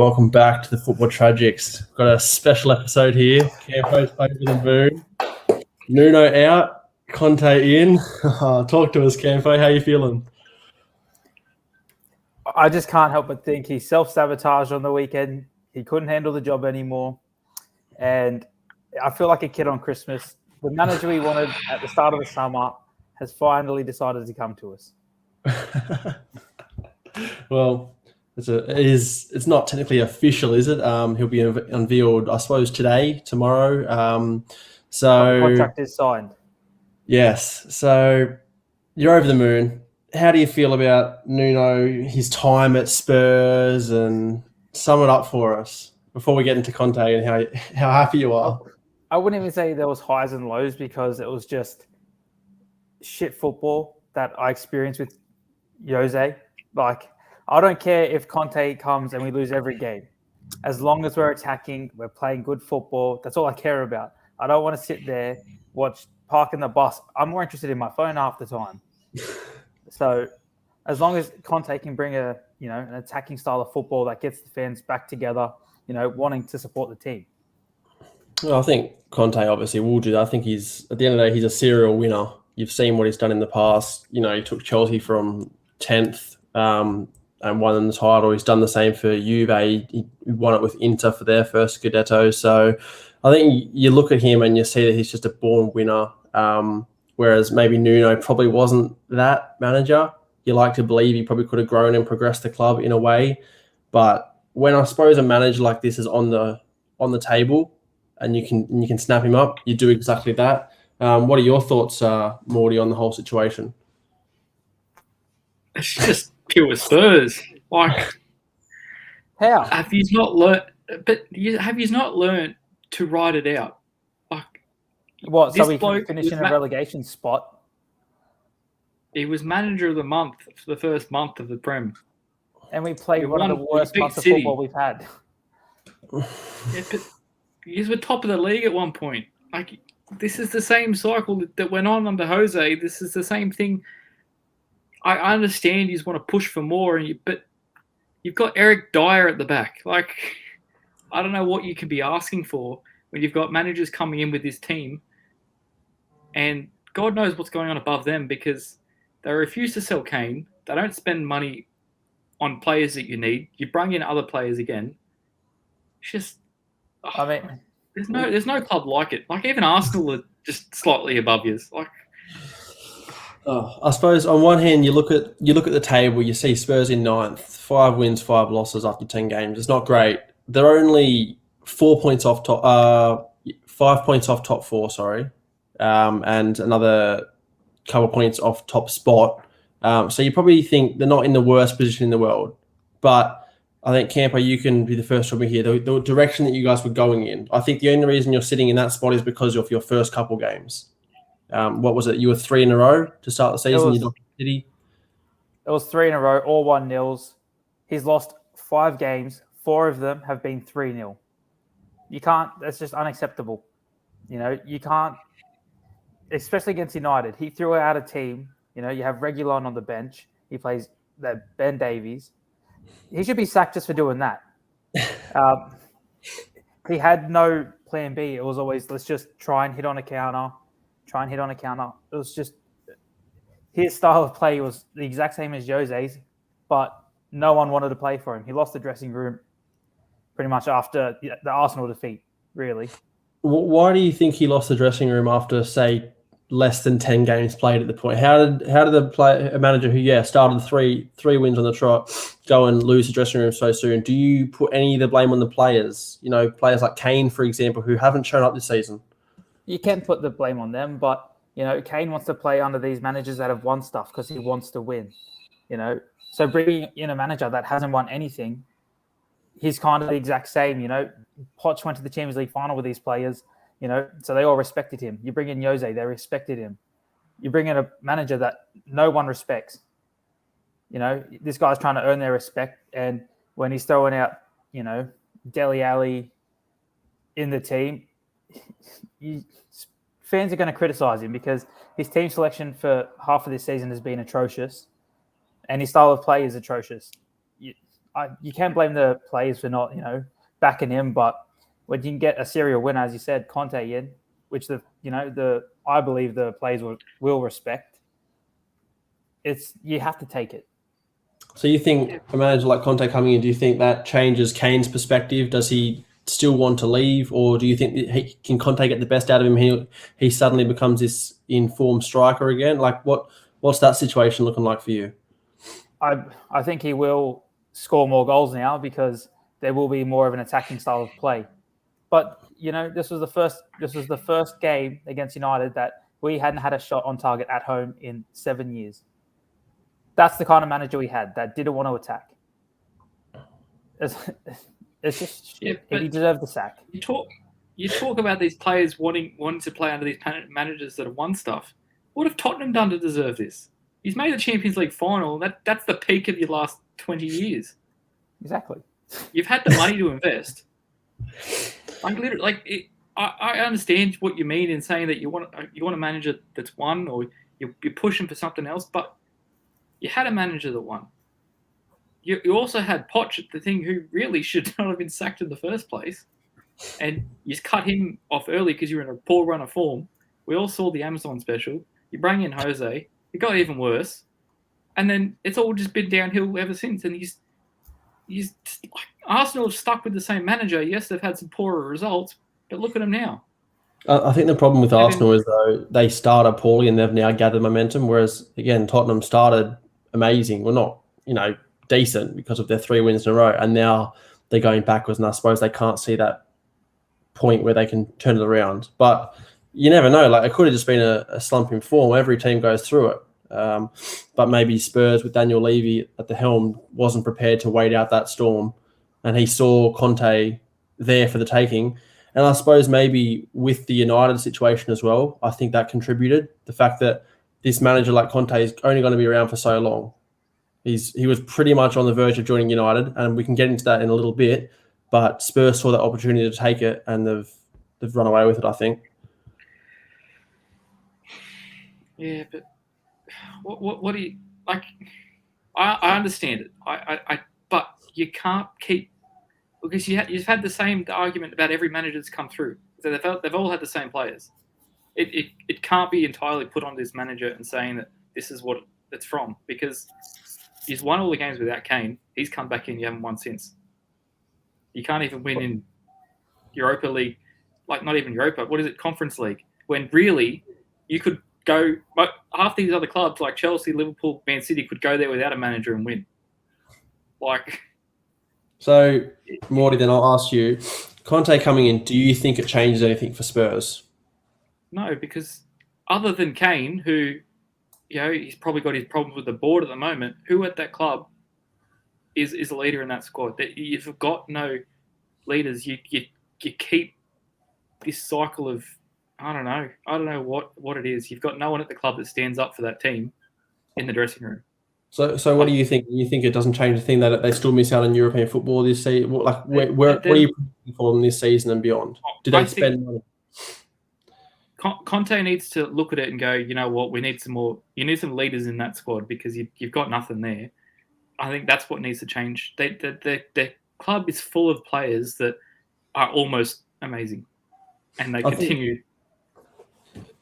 welcome back to the Football Tragics. We've got a special episode here. Campo's playing with the moon. Nuno out, Conte in. Talk to us, Campo. How you feeling? I just can't help but think he self-sabotaged on the weekend. He couldn't handle the job anymore. And I feel like a kid on Christmas. The manager we wanted at the start of the summer has finally decided to come to us. Well, it's not technically official, is it? He'll be unveiled, I suppose, today, tomorrow. The contract is signed. Yes. So you're over the moon. How do you feel about Nuno, his time at Spurs, and sum it up for us before we get into Conte and how happy you are? I wouldn't even say there was highs and lows because it was just shit football that I experienced with Jose. Like, I don't care if Conte comes and we lose every game. As long as we're attacking, we're playing good football. That's all I care about. I don't want to sit there, park in the bus. I'm more interested in my phone half the time. So as long as Conte can bring an attacking style of football that gets the fans back together, wanting to support the team. Well, I think Conte obviously will do that. I think at the end of the day, he's a serial winner. You've seen what he's done in the past. He took Chelsea from 10th and won them the title. He's done the same for Juve. He won it with Inter for their first Scudetto. So I think you look at him and you see that he's just a born winner. Whereas maybe Nuno probably wasn't that manager. You like to believe he probably could have grown and progressed the club in a way. But when I suppose a manager like this is on the table and you can snap him up, you do exactly that. What are your thoughts, Morty, on the whole situation? It's just pure Spurs. Like, how have you not learned? But have you not learned to write it out? Like, what? So we finish in a relegation spot. He was manager of the month for the first month of the Prem, and we played one of the worst months of football we've had. Yeah, but you were top of the league at one point. Like, this is the same cycle that went on under Jose. This is the same thing. I understand you just want to push for more, but you've got Eric Dyer at the back. Like, I don't know what you can be asking for when you've got managers coming in with this team, and God knows what's going on above them because they refuse to sell Kane. They don't spend money on players that you need. You bring in other players again. It's just, there's no club like it. Like, even Arsenal are just slightly above you. Like, I suppose on one hand you look at the table, you see Spurs in 9th, 5 wins, 5 losses after 10 games. It's not great. They're only 4 points off top, 5 points off top 4, sorry, and another couple of points off top spot. So you probably think they're not in the worst position in the world, but I think, Campo, you can be the first one here. The direction that you guys were going in, I think the only reason you're sitting in that spot is because of your first couple games. What was it? You were 3 in a row to start the season. It was 3 in a row, all 1-0s. He's lost 5 games. 4 of them have been 3-0. You can't. That's just unacceptable. You can't, especially against United. He threw out a team. You have Reguilon on the bench. He plays Ben Davies. He should be sacked just for doing that. He had no plan B. It was always, let's just try and hit on a counter. It was just, his style of play was the exact same as Jose's, but no one wanted to play for him. He lost the dressing room pretty much after the Arsenal defeat, really. Why do you think he lost the dressing room after, say, less than 10 games played at the point? How did a manager who started three wins on the trot go and lose the dressing room so soon? Do you put any of the blame on the players? Players like Kane, for example, who haven't shown up this season. You can put the blame on them, but Kane wants to play under these managers that have won stuff because he wants to win. So bringing in a manager that hasn't won anything, he's kind of the exact same. Poch went to the Champions League final with these players. So they all respected him. You bring in Jose, they respected him. You bring in a manager that no one respects. This guy's trying to earn their respect, and when he's throwing out, Dele Alli in the team, fans are going to criticize him because his team selection for half of this season has been atrocious, and his style of play is atrocious. you can't blame the players for not, backing him. But when you can get a serial winner, as you said, Conte in, which I believe the players will respect. You have to take it. So you think a manager like Conte coming in, do you think that changes Kane's perspective? Does he still want to leave, or do you think that can Conte get the best out of him? He suddenly becomes this informed striker again. Like what's that situation looking like for you? I think he will score more goals now because there will be more of an attacking style of play. But this was the first game against United that we hadn't had a shot on target at home in 7 years. That's the kind of manager we had that didn't want to attack. It's just he deserved the sack. You talk about these players wanting to play under these managers that have won stuff. What have Tottenham done to deserve this? He's made the Champions League final. That's the peak of your last 20 years. Exactly. You've had the money to invest. I understand what you mean in saying that you want a manager that's won, or you're pushing for something else, but you had a manager that won. You also had Poch at the thing, who really should not have been sacked in the first place, and you cut him off early because you were in a poor run of form. We all saw the Amazon special. You bring in Jose, it got even worse, and then it's all just been downhill ever since. And he's Arsenal have stuck with the same manager. Yes, they've had some poorer results, but look at them now. I think the problem with Arsenal is, though, they started poorly and they've now gathered momentum, whereas, again, Tottenham started amazing. Well, not, decent because of their 3 wins in a row, and now they're going backwards, and I suppose they can't see that point where they can turn it around. But you never know. Like, it could have just been a slump in form. Every team goes through it. But maybe Spurs with Daniel Levy at the helm wasn't prepared to wait out that storm, and he saw Conte there for the taking. And I suppose maybe with the United situation as well, I think that contributed. The fact that this manager like Conte is only going to be around for so long. He was pretty much on the verge of joining United, and we can get into that in a little bit. But Spurs saw that opportunity to take it, and they've run away with it, I think. Yeah, but what do you like? I understand it. But you can't keep, because you've had the same argument about every manager that's come through. So they've all had the same players. It can't be entirely put on this manager and saying that this is what it's from, because he's won all the games without Kane. He's come back in. You haven't won since. You can't even win in Europa League, like not even Europa. What is it? Conference League. When really you could go, half these other clubs like Chelsea, Liverpool, Man City could go there without a manager and win. So, Morty, then I'll ask you, Conte coming in, do you think it changes anything for Spurs? No, because other than Kane, who, he's probably got his problems with the board at the moment, who at that club is a leader in that squad? That you've got no leaders. You keep this cycle of, I don't know what it is. You've got no one at the club that stands up for that team in the dressing room. So what do you think? You think it doesn't change the thing that they still miss out on European football this season? Like, what are you predicting for them this season and beyond? Do they spend money? Conte needs to look at it and go, you know what, we need some more. You need some leaders in that squad because you've got nothing there. I think that's what needs to change. The club is full of players that are almost amazing, and they continue.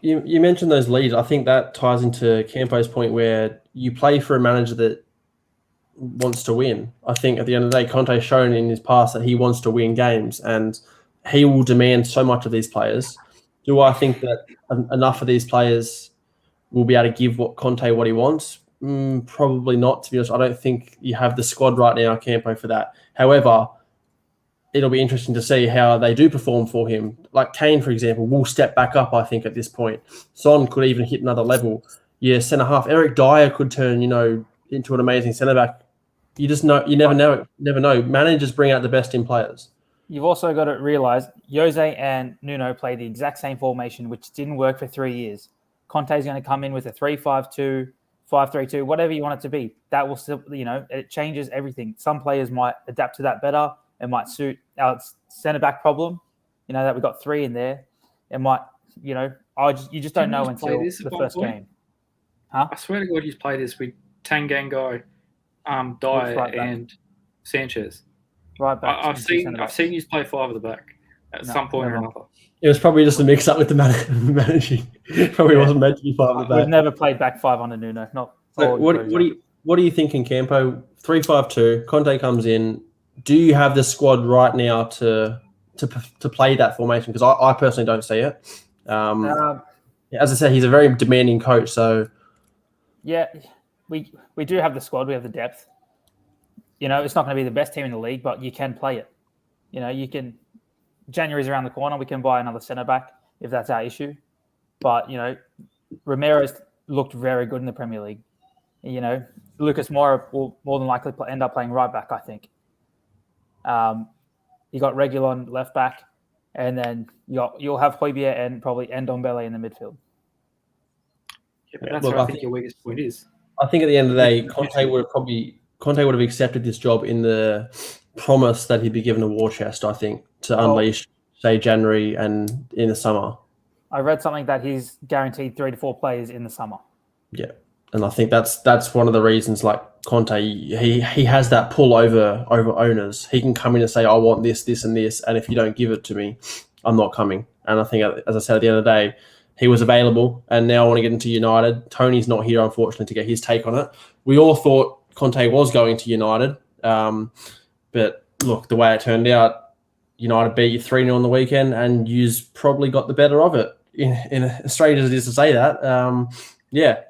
You mentioned those leaders. I think that ties into Campo's point where you play for a manager that wants to win. I think at the end of the day, Conte's shown in his past that he wants to win games, and he will demand so much of these players. Do I think that enough of these players will be able to give Conte what he wants? Probably not, to be honest. I don't think you have the squad right now, Campo, for that. However, it'll be interesting to see how they do perform for him. Like Kane, for example, will step back up, I think, at this point. Son could even hit another level. Yeah, centre-half. Eric Dyer could turn, into an amazing centre-back. You never know. Managers bring out the best in players. You've also got to realise Jose and Nuno play the exact same formation, which didn't work for 3 years. Conte's going to come in with a 3-5-2, 5-3-2, whatever you want it to be. That will still, it changes everything. Some players might adapt to that better. It might suit our centre-back problem, that we've got 3 in there. It might, you just don't know until the first game. Huh? I swear to God, he's played this with Tanganga, Dyer, and Sanchez. Right back. I've seen you play 5 at the back at some point or another. It was probably just a mix up with the managing. Probably wasn't meant to be 5 at the back. We've never played back 5 under Nuno. So what are you thinking, Campo? 3-5-2. Conte comes in. Do you have the squad right now to play that formation? Because I personally don't see it. As I said, he's a very demanding coach. So yeah, we do have the squad. We have the depth. It's not going to be the best team in the league, but you can play it. You can. January's around the corner. We can buy another centre back if that's our issue. But Romero's looked very good in the Premier League. Lucas Moura will more than likely end up playing right back, I think. You got Reguilon left back, and then you'll have Højbjerg and probably Ndombele in the midfield. Yeah, but that's what I think your weakest point is. I think at the end of the day, Conte would have accepted this job in the promise that he'd be given a war chest, I think, to unleash, say, January and in the summer. I read something that he's guaranteed 3 to 4 players in the summer. Yeah. And I think that's one of the reasons, like Conte, he has that pull over owners. He can come in and say, I want this, this, and this, and if you don't give it to me, I'm not coming. And I think, as I said, at the end of the day, he was available, and now I want to get into United. Tony's not here, unfortunately, to get his take on it. We all thought Conte was going to United, but look, the way it turned out, United beat you 3-0 on the weekend, and you's probably got the better of it. In as strange as it is to say that,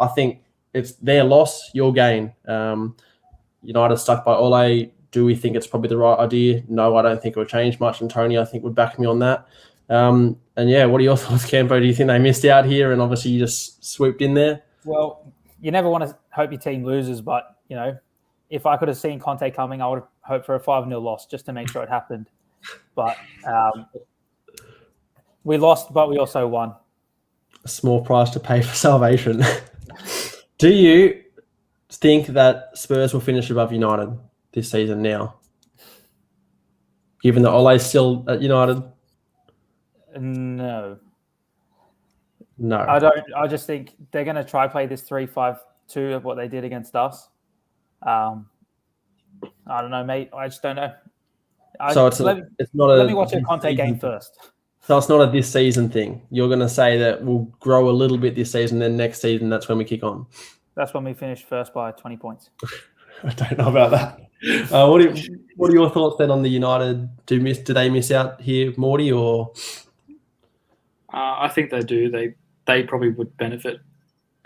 I think it's their loss, your gain. United stuck by Ole. Do we think it's probably the right idea? No, I don't think it would change much, and Tony, I think, would back me on that. And what are your thoughts, Campo? Do you think they missed out here and obviously you just swooped in there? Well, you never want to hope your team loses, but, if I could have seen Conte coming, I would have hoped for a 5-0 loss just to make sure it happened. But we lost, but we also won. A small price to pay for salvation. Do you think that Spurs will finish above United this season now? Given that Ole's still at United? No. I don't. I just think they're going to try play this 3-5-2 of what they did against us. I don't know, mate. I just don't know. Let me watch a Conte game first. So it's not a this season thing. You're going to say that we'll grow a little bit this season, then next season that's when we kick on. That's when we finish first by 20 points. I don't know about that. What are your thoughts then on the United? Do they miss out here, Morty, or? I think they do. They probably would benefit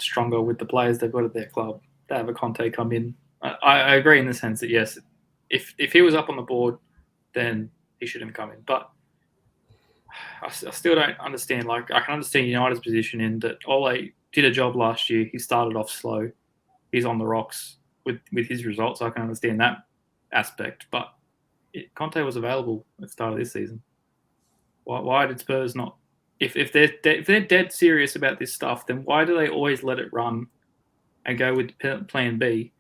stronger with the players they've got at their club. They have a Conte come in. I agree in the sense that, yes, if he was up on the board, then he shouldn't come in. But I still don't understand. Like, I can understand United's position in that Ole did a job last year. He started off slow. He's on the rocks with his results. I can understand that aspect. But Conte was available at the start of this season. Why did Spurs not? If they're dead serious about this stuff, then why do they always let it run and go with plan B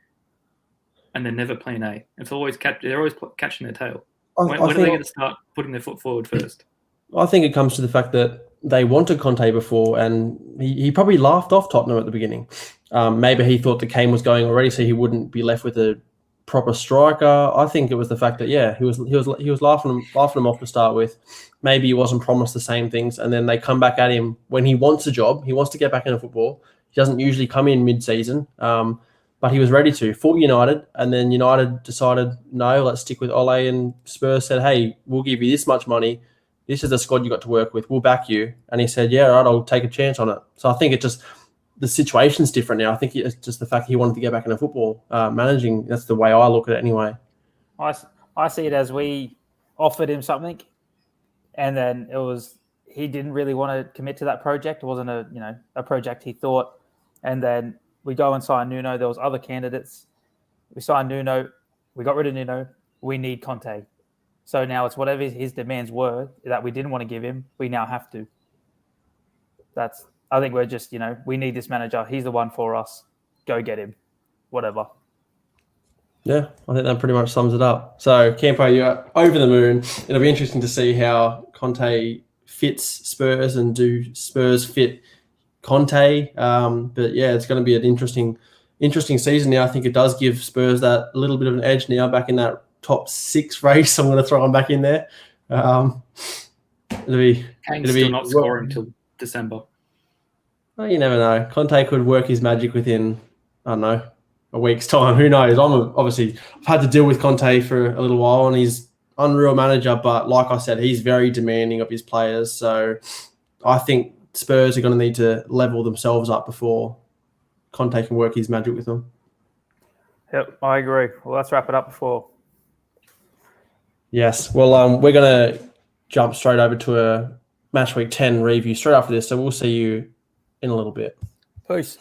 and then never plan A? They're always catching their tail. When are they going to start putting their foot forward first? I think it comes to the fact that they wanted Conte before, and he probably laughed off Tottenham at the beginning. Maybe he thought the Kane was going already, so he wouldn't be left with a proper striker. I think it was the fact that he was laughing them off to start with. Maybe he wasn't promised the same things, and then they come back at him when he wants a job. He wants to get back into football. He doesn't usually come in mid-season, but he was ready for United, and then United decided, no, let's stick with Ole, and Spurs said, hey, we'll give you this much money. This is the squad you got to work with. We'll back you. And he said, yeah, all right, I'll take a chance on it. So I think the situation's different now. I think it's just the fact he wanted to get back into football. Managing, that's the way I look at it anyway. I see it as we offered him something, and then he didn't really want to commit to that project. It wasn't a project he thought. And then we go and sign Nuno. There was other candidates. We signed Nuno. We got rid of Nuno. We need Conte. So now it's whatever his demands were that we didn't want to give him, we now have to. I think we're just, we need this manager. He's the one for us. Go get him. Whatever. Yeah, I think that pretty much sums it up. So, Campo, you're over the moon. It'll be interesting to see how Conte fits Spurs and do Spurs fit Conte. But yeah, it's going to be an interesting season now. I think it does give Spurs that little bit of an edge now back in that top 6 race. I'm going to throw him back in there. Kane's still not scoring until December. Well, you never know. Conte could work his magic within, I don't know, a week's time. Who knows? I've had to deal with Conte for a little while, and he's unreal manager. But like I said, he's very demanding of his players. So I think Spurs are going to need to level themselves up before Conte can work his magic with them. Yep, I agree. Well, let's wrap it up before. Yes. Well, we're going to jump straight over to a Match Week 10 review straight after this. So we'll see you in a little bit. Peace.